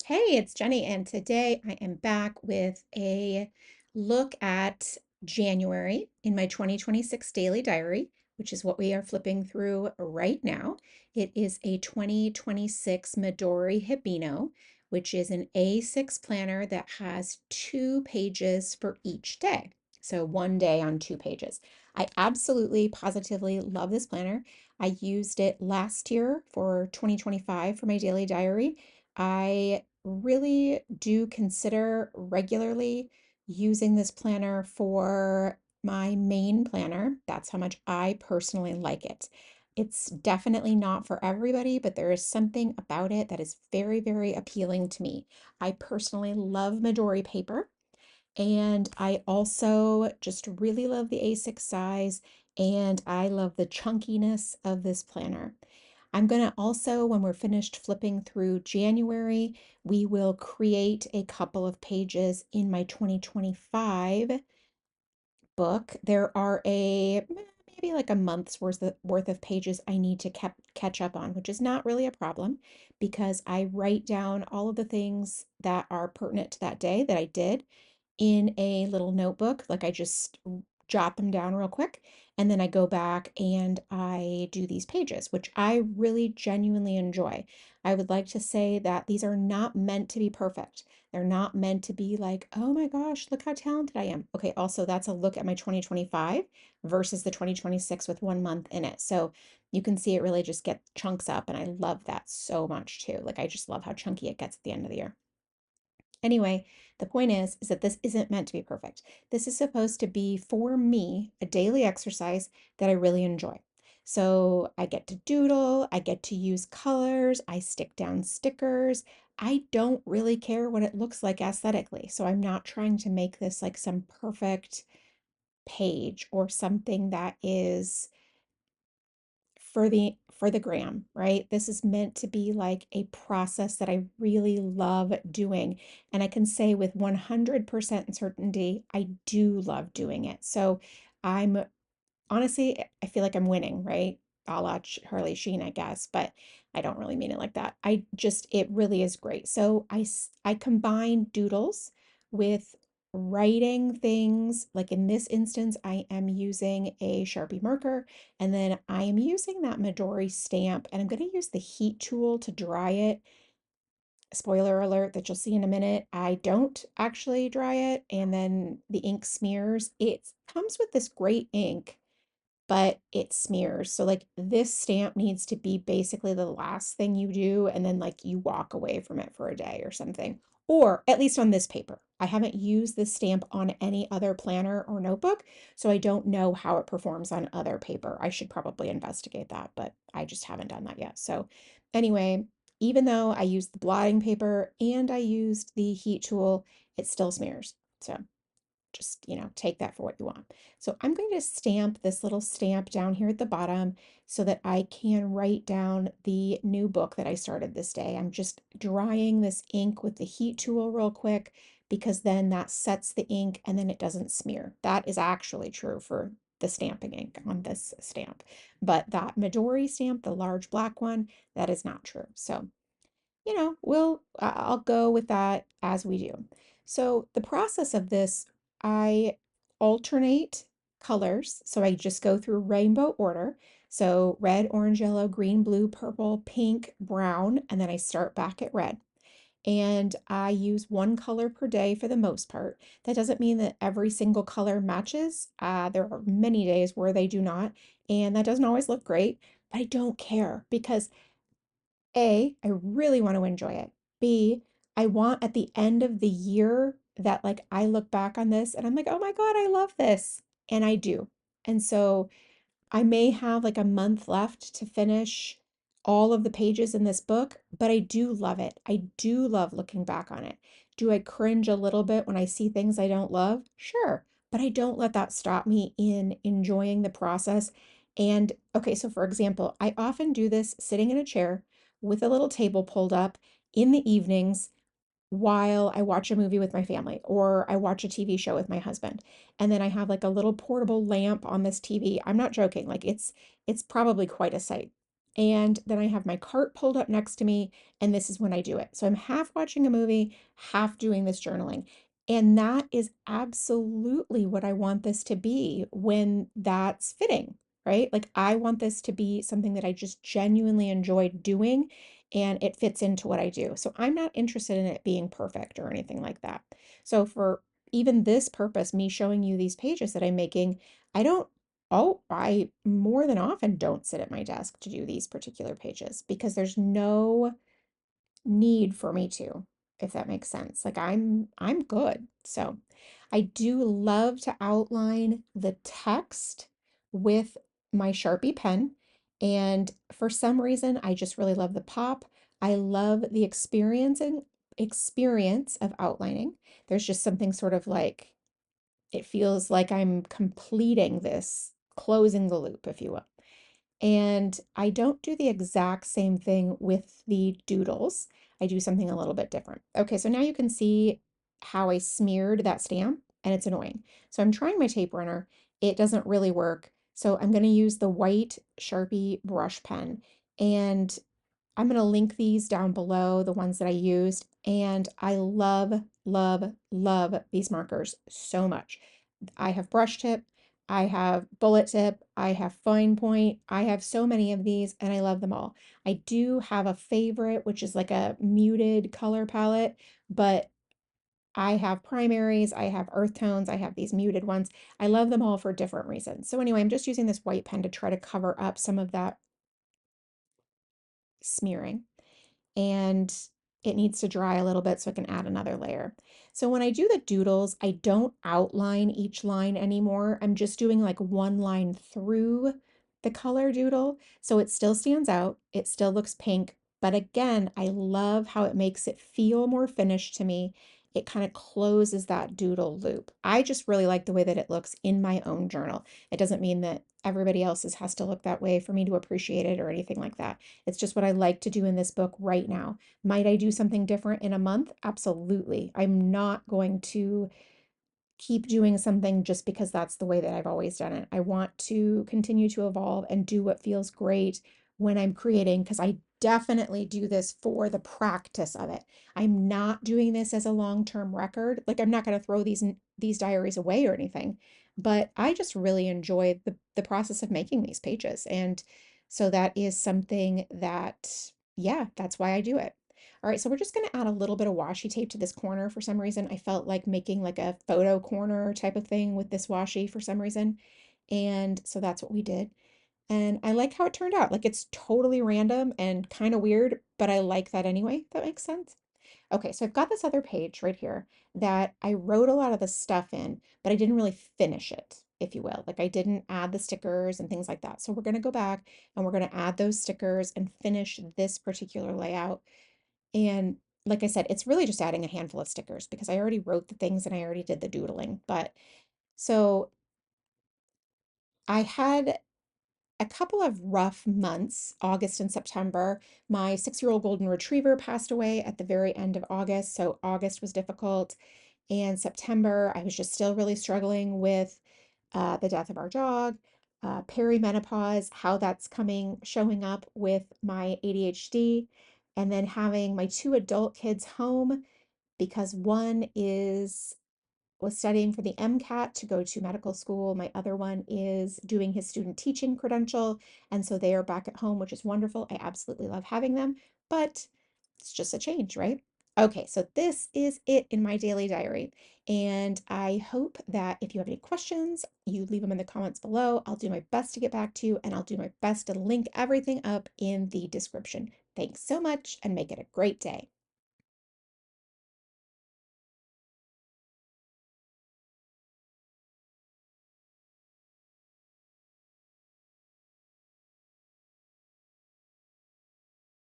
Hey, it's Jenny, and today I am back with a look at January in my 2026 daily diary, which is what we are flipping through right now. It is a 2026 Midori Hibino, which is an A6 planner that has 2 pages for each day. So one day on 2 pages. I absolutely, positively love this planner. I used it last year for 2025 for my daily diary. I really do consider regularly using this planner for my main planner. That's how much I personally like it. It's definitely not for everybody, but there is something about it that is very, very appealing to me. I personally love Midori paper, and I also just really love the A6 size, and I love the chunkiness of this planner. I'm going to also, when we're finished flipping through January, we will create a couple of pages in my 2025 book. There are maybe like a month's worth of pages I need to catch up on, which is not really a problem because I write down all of the things that are pertinent to that day that I did in a little notebook. Like I just jot them down real quick, and then I go back and I do these pages, which I really genuinely enjoy. I would like to say that these are not meant to be perfect. They're not meant to be like, oh my gosh, look how talented I am. Okay, also that's a look at my 2025 versus the 2026 with 1 month in it. So you can see it really just get chunks up, and I love that so much too. Like I just love how chunky it gets at the end of the year. Anyway, the point is that this isn't meant to be perfect. This is supposed to be, for me, a daily exercise that I really enjoy. So I get to doodle, I get to use colors, I stick down stickers. I don't really care what it looks like aesthetically. So I'm not trying to make this like some perfect page or something that is for the gram, right? This is meant to be like a process that I really love doing. And I can say with 100% certainty, I do love doing it. So I'm honestly, I feel like I'm winning, right? A la Harley Sheen, I guess, but I don't really mean it like that. It really is great. So I combine doodles with writing things. Like in this instance, I am using a Sharpie marker, and then I am using that Midori stamp, and I'm going to use the heat tool to dry it. Spoiler alert that you'll see in a minute. I don't actually dry it, and then the ink smears. It comes with this great ink, but it smears. So like this stamp needs to be basically the last thing you do, and then like you walk away from it for a day or something. Or at least on this paper. I haven't used this stamp on any other planner or notebook, so I don't know how it performs on other paper. I should probably investigate that, but I just haven't done that yet. So anyway, even though I used the blotting paper and I used the heat tool, it still smears. So just, take that for what you want. So I'm going to stamp this little stamp down here at the bottom so that I can write down the new book that I started this day. I'm just drying this ink with the heat tool real quick because then that sets the ink and then it doesn't smear. That is actually true for the stamping ink on this stamp. But that Midori stamp, the large black one, that is not true. So I'll go with that as we do. So the process of this, I alternate colors. So I just go through rainbow order. So red, orange, yellow, green, blue, purple, pink, brown, and then I start back at red. And I use one color per day for the most part. That doesn't mean that every single color matches. There are many days where they do not, and that doesn't always look great, but I don't care because A, I really want to enjoy it. B, I want at the end of the year that like I look back on this and I'm like, oh my God, I love this. And I do. And so I may have like a month left to finish all of the pages in this book, but I do love it. I do love looking back on it. Do I cringe a little bit when I see things I don't love? Sure, but I don't let that stop me in enjoying the process. And okay, so for example, I often do this sitting in a chair with a little table pulled up in the evenings while I watch a movie with my family or I watch a TV show with my husband. And then I have like a little portable lamp on this TV. I'm not joking. Like it's probably quite a sight. And then I have my cart pulled up next to me, and this is when I do it. So I'm half watching a movie, half doing this journaling. And that is absolutely what I want this to be when that's fitting, right? Like I want this to be something that I just genuinely enjoy doing and it fits into what I do. So I'm not interested in it being perfect or anything like that. So for even this purpose, me showing you these pages that I'm making, I don't Oh, I more than often don't sit at my desk to do these particular pages because there's no need for me to, if that makes sense. Like I'm good. So I do love to outline the text with my Sharpie pen. And for some reason, I just really love the pop. I love the experience of outlining. There's just something sort of like it feels like I'm completing this, closing the loop, if you will. And I don't do the exact same thing with the doodles. I do something a little bit different. Okay, so now you can see how I smeared that stamp and it's annoying. So I'm trying my tape runner. It doesn't really work. So I'm going to use the white Sharpie brush pen and I'm going to link these down below, the ones that I used. And I love, love, love these markers so much. I have brush tip, I have bullet tip, I have fine point. I have so many of these and I love them all. I do have a favorite, which is like a muted color palette, but I have primaries, I have earth tones, I have these muted ones. I love them all for different reasons. So anyway, I'm just using this white pen to try to cover up some of that smearing. And it needs to dry a little bit so I can add another layer. So when I do the doodles, I don't outline each line anymore. I'm just doing like one line through the color doodle. So it still stands out. It still looks pink. But again, I love how it makes it feel more finished to me. It kind of closes that doodle loop. I just really like the way that it looks in my own journal. It doesn't mean that everybody else's has to look that way for me to appreciate it or anything like that. It's just what I like to do in this book right now. Might I do something different in a month? Absolutely. I'm not going to keep doing something just because that's the way that I've always done it. I want to continue to evolve and do what feels great when I'm creating because I definitely do this for the practice of it. I'm not doing this as a long-term record. Like I'm not going to throw these diaries away or anything, but I just really enjoy the process of making these pages. And so that is something that, yeah, that's why I do it. All right, so we're just going to add a little bit of washi tape to this corner for some reason. I felt like making like a photo corner type of thing with this washi for some reason. And so that's what we did. And I like how it turned out. Like it's totally random and kind of weird, but I like that anyway. That makes sense. Okay, so I've got this other page right here that I wrote a lot of the stuff in, but I didn't really finish it, if you will. Like I didn't add the stickers and things like that. So we're going to go back and we're going to add those stickers and finish this particular layout. And like I said, it's really just adding a handful of stickers because I already wrote the things and I already did the doodling. But so I had a couple of rough months, August and September. My 6-year-old golden retriever passed away at the very end of August. So August was difficult. And September, I was just still really struggling with the death of our dog, perimenopause, how that's showing up with my ADHD, and then having my 2 adult kids home because one was studying for the MCAT to go to medical school. My other one is doing his student teaching credential. And so they are back at home, which is wonderful. I absolutely love having them, but it's just a change, right? Okay, so this is it in my daily diary. And I hope that if you have any questions, you leave them in the comments below. I'll do my best to get back to you and I'll do my best to link everything up in the description. Thanks so much and make it a great day.